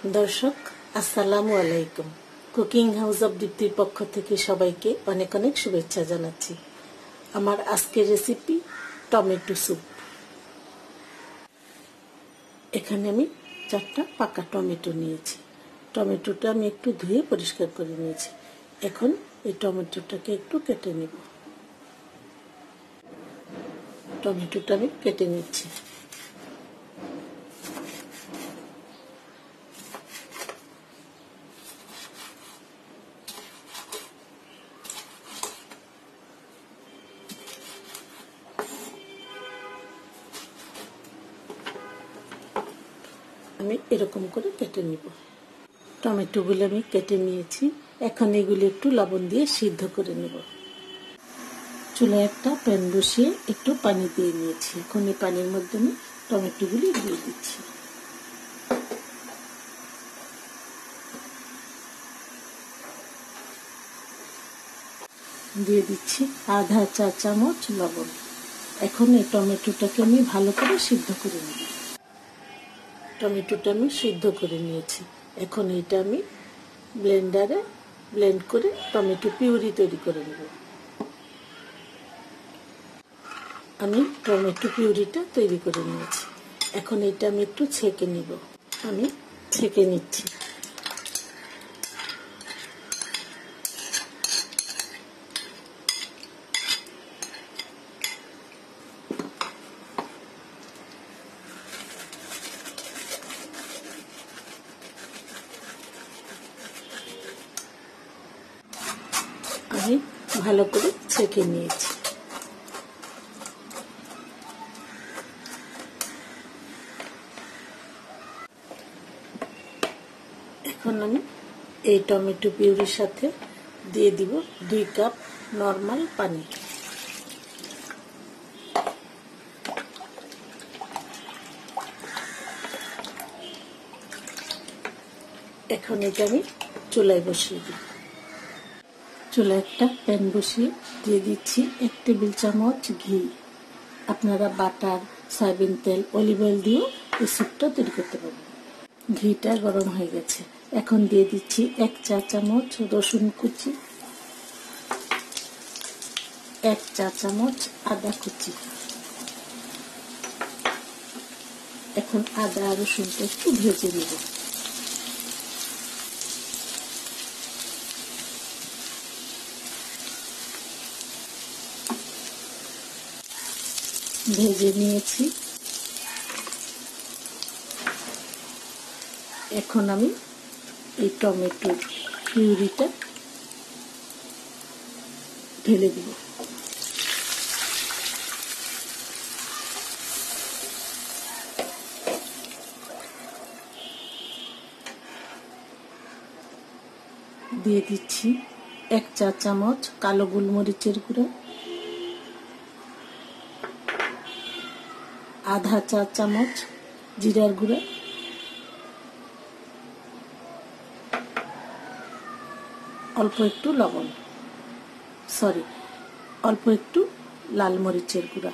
दर्शक আসসালামু আলাইকুম। কুকিং হাউস অব দীপ্তির পক্ষ থেকে সবাইকে অনেক অনেক শুভেচ্ছা জানাচ্ছি। আমার আজকের রেসিপি টমেটো স্যুপ। এখানে আমি 4টা পাকা টমেটো নিয়েছি। টমেটোটা আমি একটু ধুয়ে পরিষ্কার করে নিয়েছি। এখন এই টমেটোটাকে একটু কেটে নেব। টমেটোটা আমি কেটে নিচ্ছি। আমি এরকম করে কেটে নিব। টমেটোগুলো আমি কেটে নিয়েছি। এখন এগুলো একটু লবণ দিয়ে সিদ্ধ করে নেব। চুলায় একটা প্যান বসিয়ে একটু পানি দিয়ে নিয়েছি। এখন এই পানির মধ্যে আমি টমেটোগুলি দিয়ে দিচ্ছি। দিয়ে দিচ্ছি আধা চা চামচ লবণ। এখন এই টমেটোটাকে আমি ভালো করে সিদ্ধ করে নেব। টমেটোটা আমি সিদ্ধ করে নিয়েছি। এখন এটা আমি ব্লেন্ডারে ব্লেন্ড করে টমেটো পিউরি তৈরি করে নেব। আমি টমেটো পিউরিটা তৈরি করে নিয়েছি। এখন এটা আমি একটু ছেঁকে নিব। আমি ছেঁকে নিচ্ছি। আমি ভালো করে ছেঁকে নিয়েছি। এখন আমি এই টমেটো পিউরির সাথে দিয়ে দিব 2 কাপ নরমাল পানি। এখন এটা আমি চুলায় বসিয়ে দিব। চুলায় একটা প্যান বসিয়ে দিয়ে দিচ্ছি 1 টেবিল চামচ ঘি। আপনারা বাটার, সয়াবিন তেল, অলিভ অয়েল দিয়েও এই স্যুপটা তৈরি করতে পারবেন। ঘিটা গরম হয়ে গেছে। এখন দিয়ে দিচ্ছি 1 চা চামচ রসুন কুচি, 1 চা চামচ আদা কুচি। এখন আদা আর রসুনটা একটু ভেজে নেব। ভেজে নিয়েছি। এখন আমি এই টমেটোর পিউরিটা ঢেলে দিব। দিয়ে দিচ্ছি 1 চা চামচ কালো গোলমরিচের গুঁড়ো, আধা চা চামচ জিরার গুঁড়ো, অল্প একটু লবণ, অল্প একটু লাল মরিচের গুঁড়া।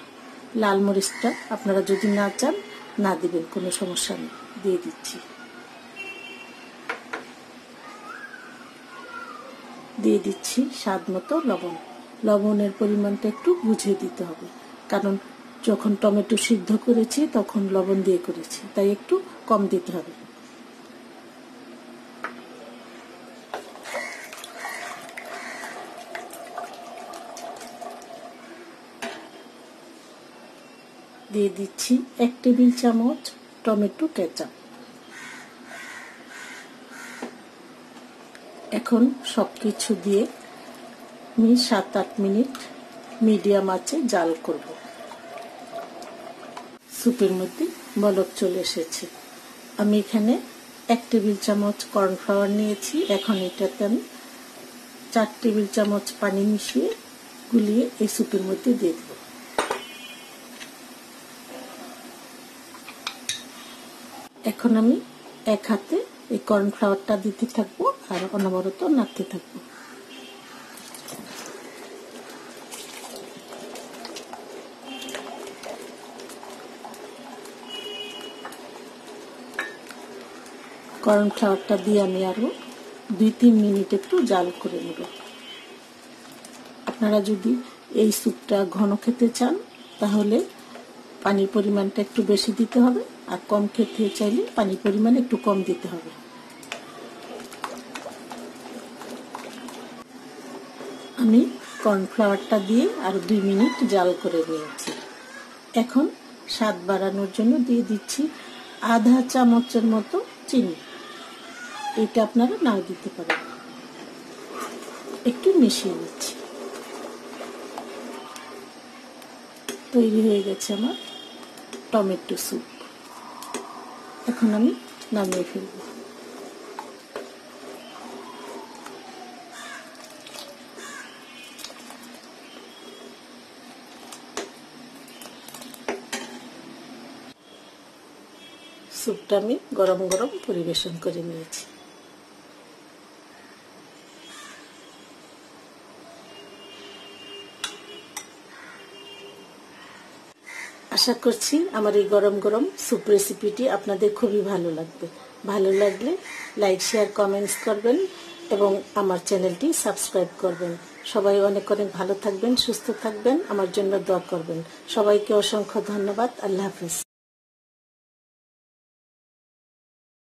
লাল মরিচটা আপনারা যদি না চান না দিবেন, কোনো সমস্যা নেই। দিয়ে দিচ্ছি। দিয়ে দিচ্ছি স্বাদ মতো লবণ। লবণের পরিমাণটা একটু বুঝে দিতে হবে, কারণ যখন টমেটো সিদ্ধ করেছি তখন লবণ দিয়ে করেছি, তাই একটু কম দিতে হবে। দিয়ে দিচ্ছি 1 টেবিল চামচ টমেটো কেচাপ। এখন সবকিছু দিয়ে আমি 7-8 মিনিট মিডিয়াম আঁচে জাল করব। স্যুপের মধ্যে বলক চলে এসেছে। আমি এখানে 1 টেবিল চামচ কর্নফ্লাওয়ার নিয়েছি। এখন এটাতে আমি 4 টেবিল চামচ পানি মিশিয়ে গুলিয়ে এই স্যুপের মধ্যে দিয়ে দেব। এখন আমি এক হাতে এই কর্নফ্লাওয়ারটা দিতে থাকবো আর অনবরত নাড়তে থাকবো। কর্নফ্লাওয়ারটা দিয়ে আমি আরো 2-3 মিনিট একটু জাল করে নেব। আপনারা যদি এই স্যুপটা ঘন খেতে চান তাহলে পানির পরিমাণটা একটু বেশি দিতে হবে, আর কম খেতে চাইলে পানির পরিমাণ একটু কম দিতে হবে। আমি কর্নফ্লাওয়ারটা দিয়ে আরো 2 মিনিট জাল করে নিয়েছি। এখন স্বাদ বাড়ানোর জন্য দিয়ে দিচ্ছি আধা চামচের মতো চিনি। এটা আপনারা নাও দিতে পারেন। একটু মিশিয়ে নিচ্ছি। তৈরি হয়ে গেছে আমার টমেটো স্যুপ। এখন আমি নামিয়ে ফেলব। স্যুপটা আমি গরম গরম পরিবেশন করে নিয়েছি। আশা করছি আমার এই গরম গরম স্যুপ রেসিপিটি আপনাদের খুবই ভালো লাগবে। ভালো লাগলে লাইক, শেয়ার, কমেন্টস করবেন এবং আমার চ্যানেলটি সাবস্ক্রাইব করবেন। সবাই অনেক অনেক ভালো থাকবেন, সুস্থ থাকবেন, আমার জন্য দোয়া করবেন। সবাইকে অসংখ্য ধন্যবাদ। আল্লাহ হাফেজ।